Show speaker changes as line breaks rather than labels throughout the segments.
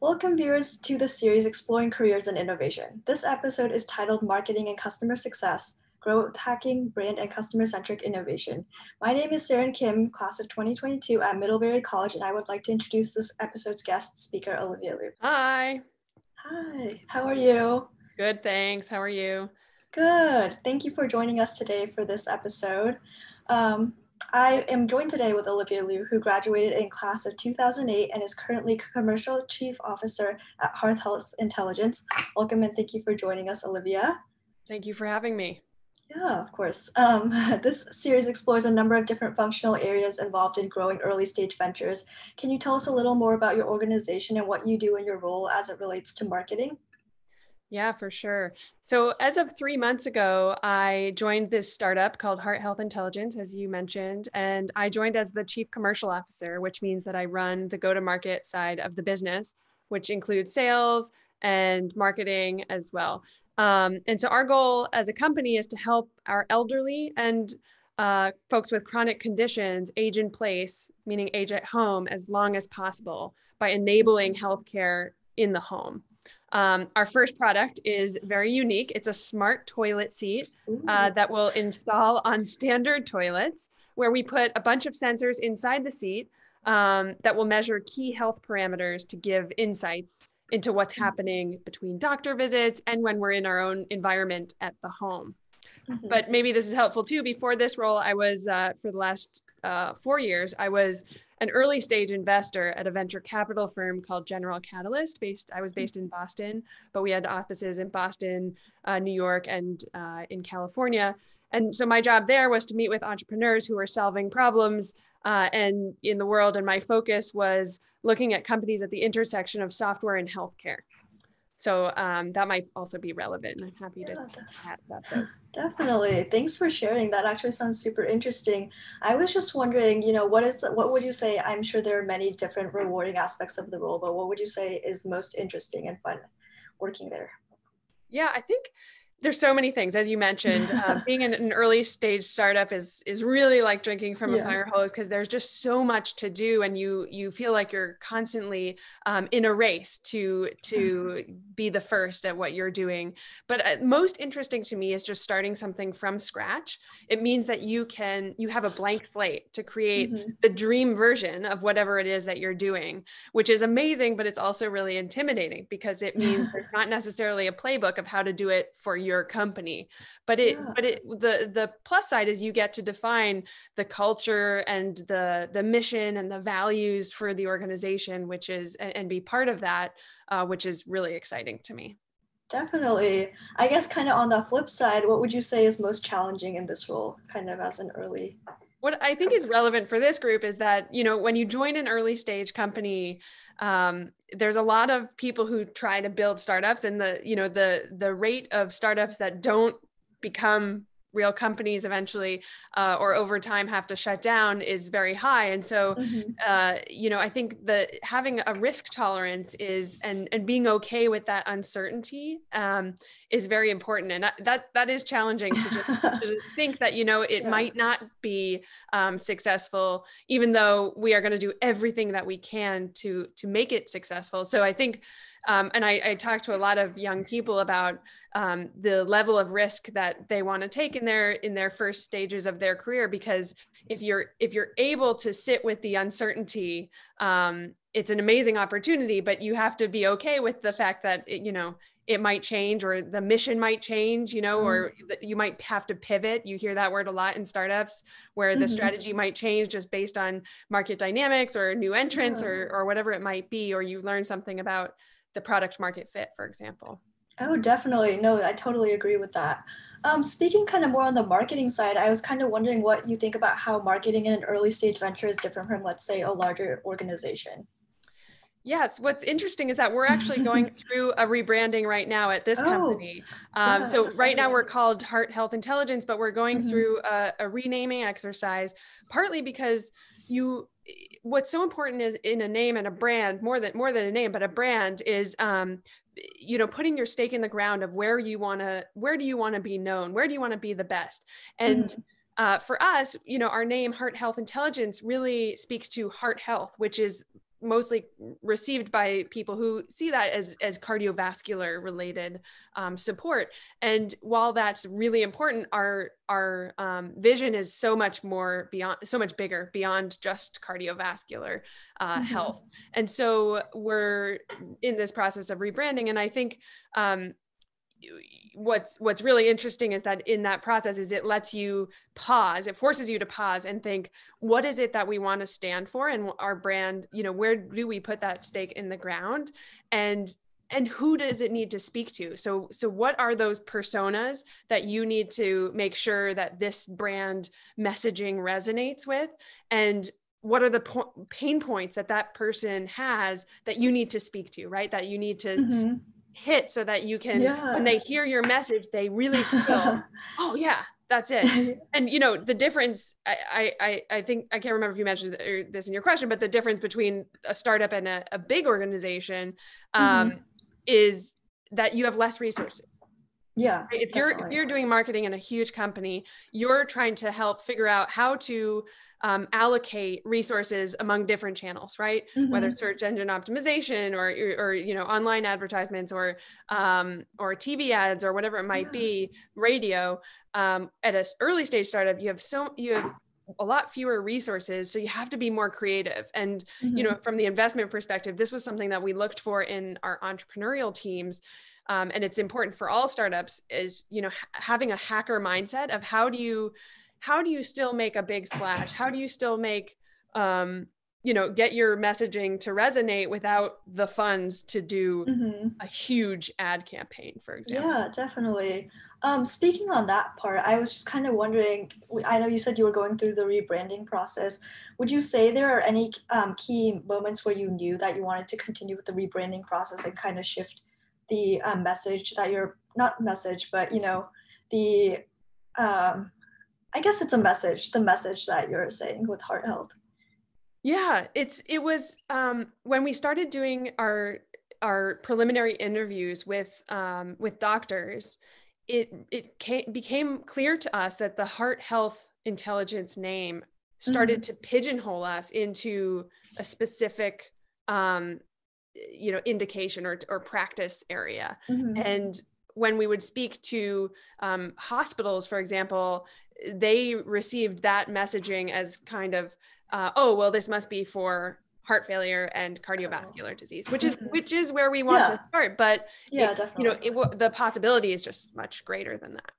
Welcome viewers to the series Exploring Careers and Innovation. This episode is titled Marketing and Customer Success, Growth Hacking, Brand and Customer-Centric Innovation. My name is Saren Kim, class of 2022 at Middlebury College, and I would like to introduce this episode's guest speaker, Olivia.
Hi.
Hi, how are you?
Good, thanks. How are you?
Good. Thank you for joining us today for this episode. I am joined today with Olivia Liu, who graduated in class of 2008 and is currently Commercial Chief Officer at Hearth Health Intelligence. Welcome and thank you for joining us, Olivia.
Thank you for having me.
Yeah, of course. This series explores a number of different functional areas involved in growing early stage ventures. Can you tell us a little more about your organization and what you do in your role as it relates to marketing?
Yeah, for sure. So as of 3 months ago, I joined this startup called Heart Health Intelligence, as you mentioned, and I joined as the Chief Commercial Officer, which means that I run the go-to-market side of the business, which includes sales and marketing as well. And so our goal as a company is to help our elderly and folks with chronic conditions age in place, meaning age at home, as long as possible by enabling healthcare in the home. Our first product is very unique. It's a smart toilet seat that will install on standard toilets, where we put a bunch of sensors inside the seat that will measure key health parameters to give insights into what's happening between doctor visits and when we're in our own environment at the home. But maybe this is helpful too. Before this role, I was, for the last 4 years, I was an early stage investor at a venture capital firm called General Catalyst. I was based in Boston, but we had offices in Boston, New York, and in California. And so my job there was to meet with entrepreneurs who were solving problems and in the world. And my focus was looking at companies at the intersection of software and healthcare. So that might also be relevant. I'm happy to chat about those.
Definitely. Thanks for sharing. That actually sounds super interesting. I was just wondering, what would you say? I'm sure there are many different rewarding aspects of the role, but what would you say is most interesting and fun working there?
Yeah, I think there's so many things, as you mentioned. Being in an early stage startup is really like drinking from a fire hose, because there's just so much to do, and you feel like you're constantly in a race to be the first at what you're doing. But most interesting to me is just starting something from scratch. It means that you have a blank slate to create the dream version of whatever it is that you're doing, which is amazing, but it's also really intimidating because it means there's not necessarily a playbook of how to do it for your company. But the plus side is you get to define the culture and the mission and the values for the organization, which is, and be part of that, which is really exciting to me.
Definitely. I guess kind of on the flip side, what would you say is most challenging in this role, kind of as an early?
What I think is relevant for this group is that, when you join an early stage company, there's a lot of people who try to build startups, and the rate of startups that don't become real companies eventually or over time have to shut down is very high. And so, I think that having a risk tolerance and being okay with that uncertainty is very important. And that is challenging to just to think that, it might not be successful, even though we are going to do everything that we can to make it successful. So I think, and I talk to a lot of young people about the level of risk that they want to take in their first stages of their career, because if you're able to sit with the uncertainty, it's an amazing opportunity, but you have to be okay with the fact that it might change, or the mission might change, or you might have to pivot. You hear that word a lot in startups, where the strategy might change just based on market dynamics or new entrants or whatever it might be, or you learn something about the product market fit, for example.
Oh, definitely. No, I totally agree with that. Speaking kind of more on the marketing side, I was kind of wondering what you think about how marketing in an early stage venture is different from, let's say, a larger organization.
Yes, what's interesting is that we're actually going through a rebranding right now at this company. So right now we're called Heart Health Intelligence, but we're going through a renaming exercise, partly because what's so important is in a name and a brand, more than a name, but a brand is, putting your stake in the ground of where do you want to be known? Where do you want to be the best? And for us, our name, Heart Health Intelligence, really speaks to heart health, which is mostly received by people who see that as cardiovascular related support. And while that's really important, our vision is so much bigger beyond just cardiovascular health. And so we're in this process of rebranding. And I think what's really interesting is that in that process is it lets you pause, it forces you to pause and think, what is it that we want to stand for? And our brand, where do we put that stake in the ground? And who does it need to speak to? So what are those personas that you need to make sure that this brand messaging resonates with? And what are the pain points that person has that you need to speak to, right? That you need to hit so that you can, when they hear your message, they really feel, oh yeah, that's it. And the difference, I think, I can't remember if you mentioned this in your question, but the difference between a startup and a big organization is that you have less resources.
Yeah.
If you're doing marketing in a huge company, you're trying to help figure out how to allocate resources among different channels, right? Whether it's search engine optimization or online advertisements or TV ads or whatever it might be, radio. At an early stage startup, you have a lot fewer resources, so you have to be more creative. And from the investment perspective, this was something that we looked for in our entrepreneurial teams. And it's important for all startups is, having a hacker mindset of how do you still make a big splash? How do you still make, get your messaging to resonate without the funds to do a huge ad campaign, for example?
Yeah, definitely. Speaking on that part, I was just kind of wondering, I know you said you were going through the rebranding process. Would you say there are any key moments where you knew that you wanted to continue with the rebranding process and kind of shift the message that not message, but the I guess it's the message that you're saying with heart health?
Yeah, it was when we started doing our preliminary interviews with doctors, it became clear to us that the heart health intelligence name started to pigeonhole us into a specific indication or practice area. And when we would speak to hospitals, for example, they received that messaging as kind of, oh, well, this must be for heart failure and cardiovascular disease, which is where we want to start. But
definitely.
The possibility is just much greater than that.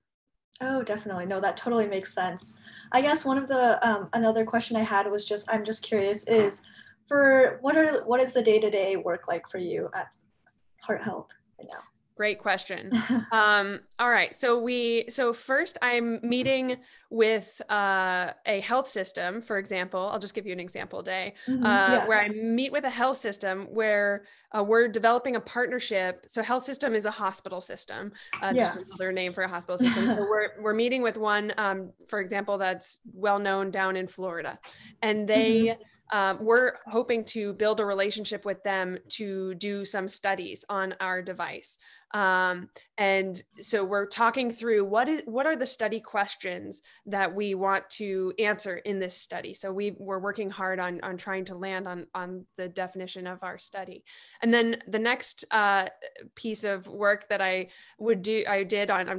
Oh, definitely. No, that totally makes sense. I guess one of the another question I had was I'm just curious is what is the day-to-day work like for you at Heart Health right now?
Great question. All right. So first I'm meeting with a health system, for example. I'll just give you an example day where I meet with a health system where we're developing a partnership. So health system is a hospital system. That's another name for a hospital system. So we're meeting with one, for example, that's well known down in Florida, and they we're hoping to build a relationship with them to do some studies on our device. And so we're talking through what are the study questions that we want to answer in this study. So we're working hard on trying to land on the definition of our study. And then the next piece of work that I'm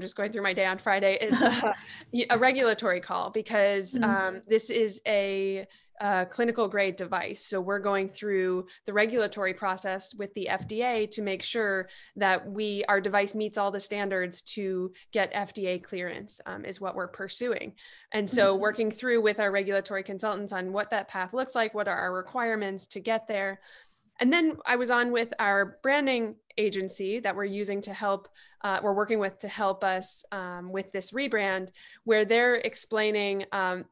just going through my day on Friday, is a regulatory call, because this is a clinical grade device. So we're going through the regulatory process with the FDA to make sure that our device meets all the standards to get FDA clearance, is what we're pursuing. And so working through with our regulatory consultants on what that path looks like, what are our requirements to get there. And then I was on with our branding agency that we're using to help, we're working with to help us with this rebrand, where they're explaining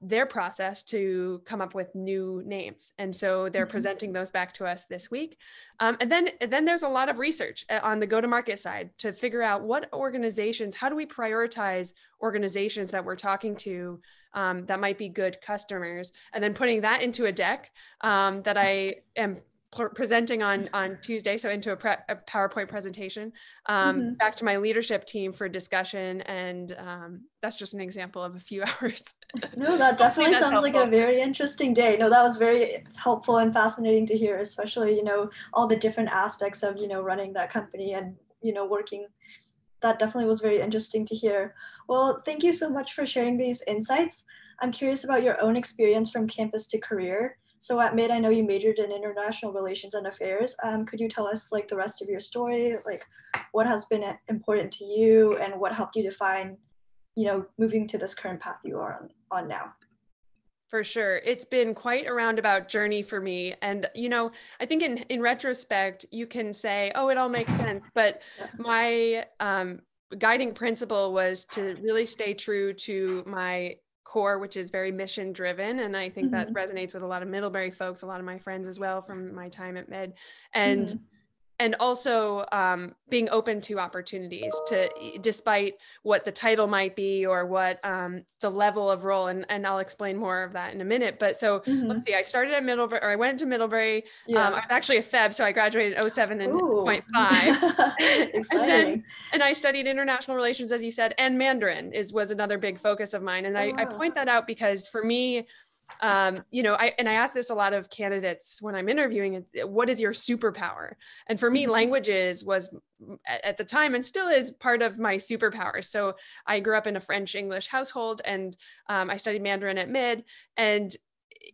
their process to come up with new names. And so they're presenting those back to us this week. And then there's a lot of research on the go-to-market side to figure out what organizations, how do we prioritize organizations that we're talking to that might be good customers, and then putting that into a deck that I am presenting on Tuesday, so into a PowerPoint presentation, back to my leadership team for discussion, and that's just an example of a few hours.
No, that definitely sounds like a very interesting day. No, that was very helpful and fascinating to hear, especially, you know, all the different aspects of, you know, running that company and, you know, working. That definitely was very interesting to hear. Well, thank you so much for sharing these insights. I'm curious about your own experience from campus to career. So at Mid, I know you majored in international relations and affairs. Could you tell us like the rest of your story? Like what has been important to you and what helped you define, you know, moving to this current path you are on now?
For sure. It's been quite a roundabout journey for me. And, you know, I think in retrospect, you can say, oh, it all makes sense. But my guiding principle was to really stay true to my core, which is very mission driven. And I think that resonates with a lot of Middlebury folks, a lot of my friends as well from my time at Mid. And also being open to opportunities, to despite what the title might be or what the level of role, and I'll explain more of that in a minute. But so let's see, I started at Middlebury, or I went to Middlebury. I was actually a Feb, so I graduated in 07 and 0.5.
Exciting.
And I studied international relations, as you said, and Mandarin was another big focus of mine. And I point that out because for me, you know, I ask this a lot of candidates when I'm interviewing, what is your superpower? And for me, languages was at the time and still is part of my superpower. So I grew up in a French English household, and I studied Mandarin at Mid, and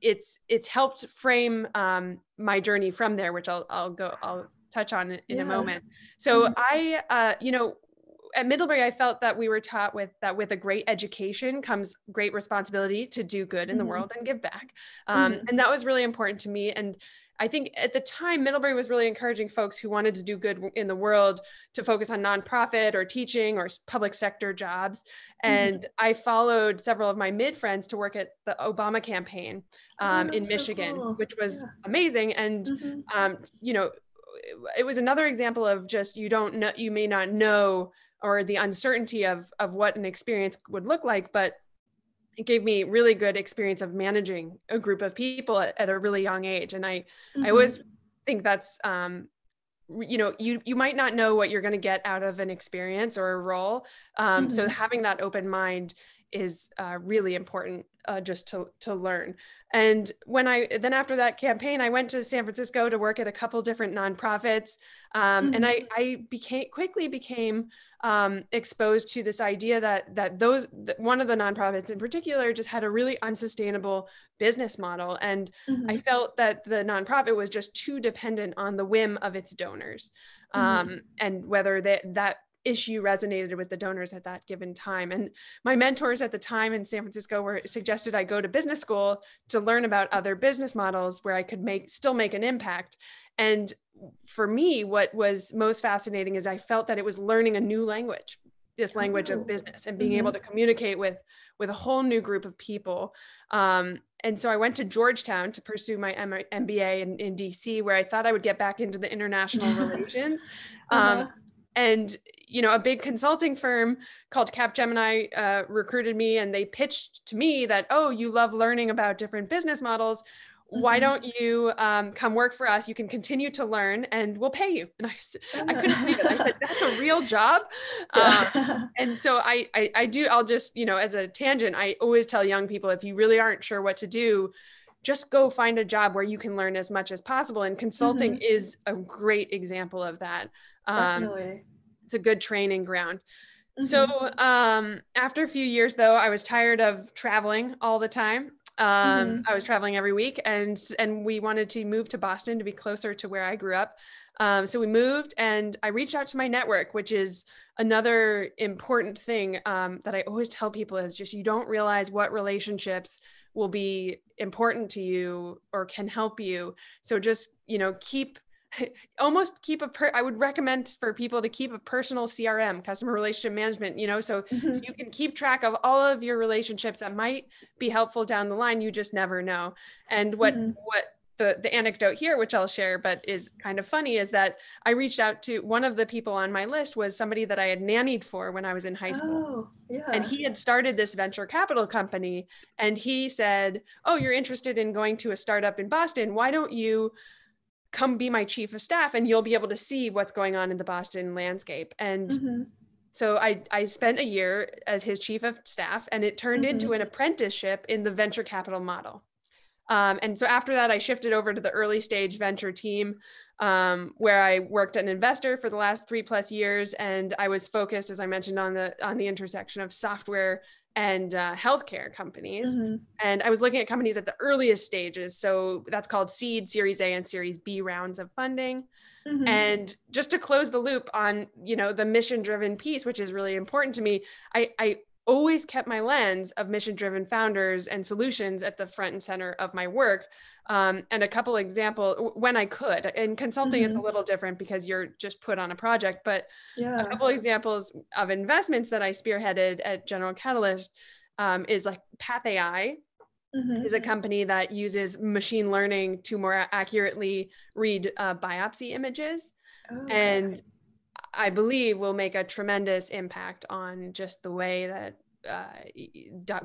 it's helped frame my journey from there, which I'll touch on in a moment. So I, you know, at Middlebury, I felt that we were taught with a great education comes great responsibility to do good in the world and give back. And that was really important to me. And I think at the time, Middlebury was really encouraging folks who wanted to do good in the world to focus on nonprofit or teaching or public sector jobs. And I followed several of my Mid friends to work at the Obama campaign in Michigan, which was amazing. And, you know, it was another example of just, you may not know, or the uncertainty of what an experience would look like, but it gave me really good experience of managing a group of people at a really young age. And I always think that's, you know, you might not know what you're going to get out of an experience or a role. So having that open mind is really important just to learn. And then after that campaign, I went to San Francisco to work at a couple different nonprofits. And I quickly became exposed to this idea that one of the nonprofits in particular just had a really unsustainable business model. And I felt that the nonprofit was just too dependent on the whim of its donors, and whether that issue resonated with the donors at that given time. And my mentors at the time in San Francisco suggested I go to business school to learn about other business models where I could still make an impact. And for me, what was most fascinating is I felt that it was learning a new language, this language of business, and being able to communicate with a whole new group of people. And so I went to Georgetown to pursue my MBA in DC, where I thought I would get back into the international relations. And, you know, a big consulting firm called Capgemini recruited me, and they pitched to me that, oh, you love learning about different business models. Why don't you come work for us? You can continue to learn and we'll pay you. And I couldn't believe it. I said, that's a real job. And so I'll just, you know, as a tangent, I always tell young people, if you really aren't sure what to do, just go find a job where you can learn as much as possible. And consulting is a great example of that.
Definitely.
It's a good training ground. So after a few years, though, I was tired of traveling all the time. I was traveling every week, and we wanted to move to Boston to be closer to where I grew up. So we moved, and I reached out to my network, which is another important thing that I always tell people is just, you don't realize what relationships will be important to you or can help you. So just, you know, I would recommend for people to keep a personal CRM, customer relationship management, you know, so you can keep track of all of your relationships that might be helpful down the line. You just never know. And what the anecdote here, which I'll share, but is kind of funny, is that I reached out to one of the people on my list was somebody that I had nannied for when I was in high school. And he had started this venture capital company, and he said, oh, you're interested in going to a startup in Boston. Why don't you come be my chief of staff and you'll be able to see what's going on in the Boston landscape. And so I spent a year as his chief of staff, and it turned into an apprenticeship in the venture capital model. And so after that, I shifted over to the early stage venture team, where I worked as an investor for the last 3+ years. And I was focused, as I mentioned, on the intersection of software and healthcare companies. And I was looking at companies at the earliest stages. So that's called seed, Series A, and Series B rounds of funding. And just to close the loop on, the mission-driven piece, which is really important to me, I always kept my lens of mission-driven founders and solutions at the front and center of my work. And a couple examples when I could. In consulting, it's a little different because you're just put on a project, but a couple examples of investments that I spearheaded at General Catalyst is like Path AI. Is a company that uses machine learning to more accurately read biopsy images. And I believe will make a tremendous impact on just the way that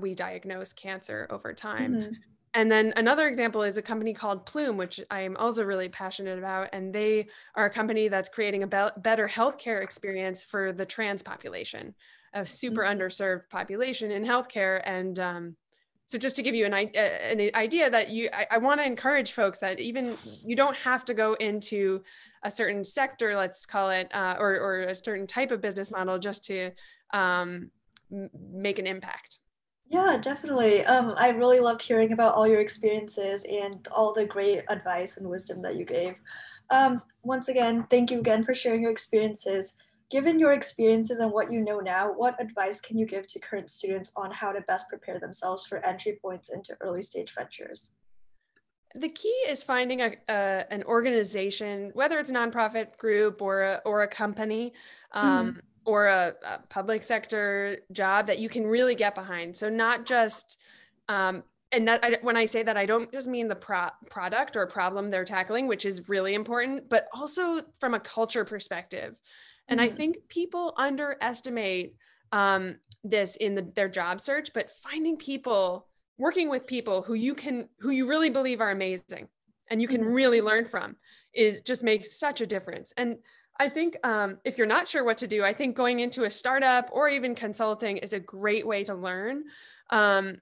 we diagnose cancer over time. And then another example is a company called Plume, which I am also really passionate about. And they are a company that's creating a better healthcare experience for the trans population, a super underserved population in healthcare. And so just to give you an idea that I want to encourage folks that even you don't have to go into a certain sector, let's call it, or a certain type of business model just to make an impact.
Yeah, definitely. I really loved hearing about all your experiences and all the great advice and wisdom that you gave. Once again, thank you again for sharing your experiences. Given your experiences and what you know now, what advice can you give to current students on how to best prepare themselves for entry points into early stage ventures?
The key is finding an organization, whether it's a nonprofit group or a company, or a public sector job that you can really get behind. So not just, when I say that, I don't just mean the product or problem they're tackling, which is really important, but also from a culture perspective. And I think people underestimate this in their job search, but working with people who you really believe are amazing and you can really learn from just makes such a difference. And I think if you're not sure what to do, I think going into a startup or even consulting is a great way to learn. I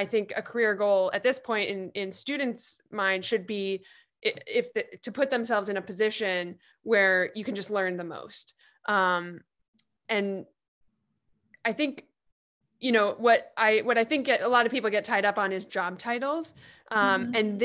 think a career goal at this point in students' mind should be to put themselves in a position where you can just learn the most. And I think, what I think a lot of people get tied up on is job titles. And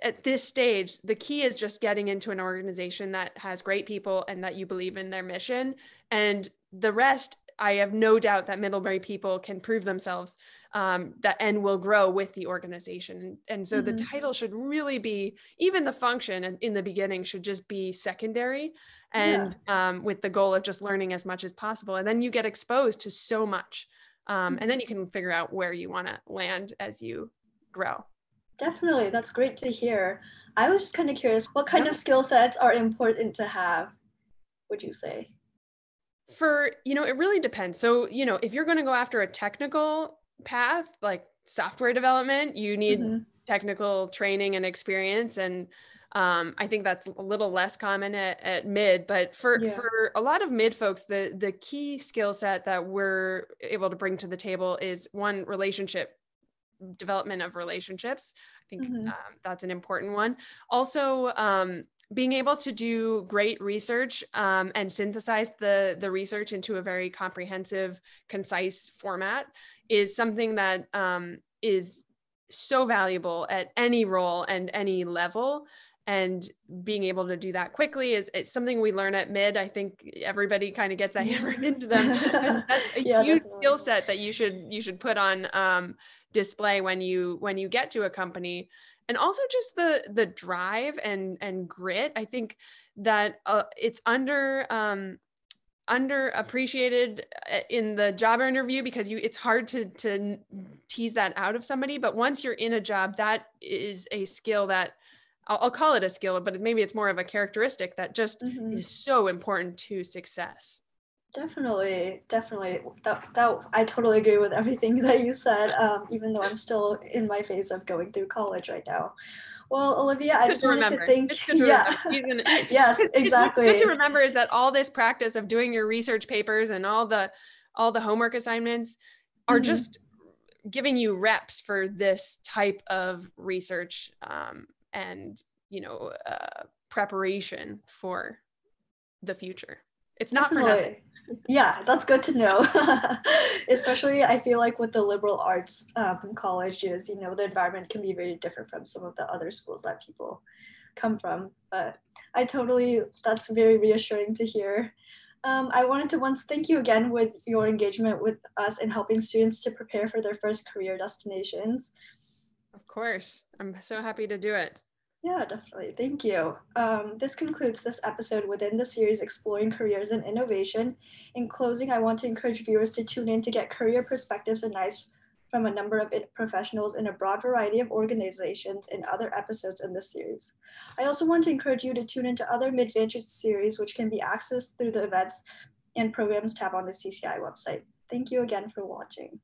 at this stage, the key is just getting into an organization that has great people and that you believe in their mission. And the rest, I have no doubt that Middlebury people can prove themselves and will grow with the organization. And so the title should really be, even the function in the beginning should just be secondary, and with the goal of just learning as much as possible. And then you get exposed to so much. And then you can figure out where you want to land as you grow.
Definitely. That's great to hear. I was just kind of curious, what kind of skill sets are important to have, would you say?
It really depends. So, if you're going to go after a technical path, like software development, you need technical training and experience. And I think that's a little less common at mid, but for a lot of mid folks, the key skill set that we're able to bring to the table is one, development of relationships. I think that's an important one. Also, being able to do great research and synthesize the research into a very comprehensive, concise format is something that is so valuable at any role and any level. And being able to do that quickly it's something we learn at mid. I think everybody kind of gets that hammered into them. And that's a huge skill set that you should put on display when you get to a company. And also just the drive and grit. I think that it's underappreciated in the job interview because it's hard to tease that out of somebody. But once you're in a job, that is a skill that I'll call it a skill, but maybe it's more of a characteristic that just is so important to success.
Definitely. That I totally agree with everything that you said, even though I'm still in my phase of going through college right now. Well, Olivia, I
Good
just
to
wanted to
remember.
thank,
It's good to
yeah,
remember. Even
yes,
what's good to
exactly.
remember is that all this practice of doing your research papers and all the homework assignments are
Mhm.
just giving you reps for this type of research and preparation for the future. It's not for nothing.
Definitely. Yeah, that's good to know. Especially, I feel like with the liberal arts colleges, the environment can be very different from some of the other schools that people come from. But that's very reassuring to hear. I wanted to once thank you again with your engagement with us in helping students to prepare for their first career destinations.
Of course. I'm so happy to do it.
Yeah, definitely. Thank you. This concludes this episode within the series Exploring Careers and Innovation. In closing, I want to encourage viewers to tune in to get career perspectives and advice from a number of professionals in a broad variety of organizations in other episodes in this series. I also want to encourage you to tune into other MIDDVantage series, which can be accessed through the events and programs tab on the CCI website. Thank you again for watching.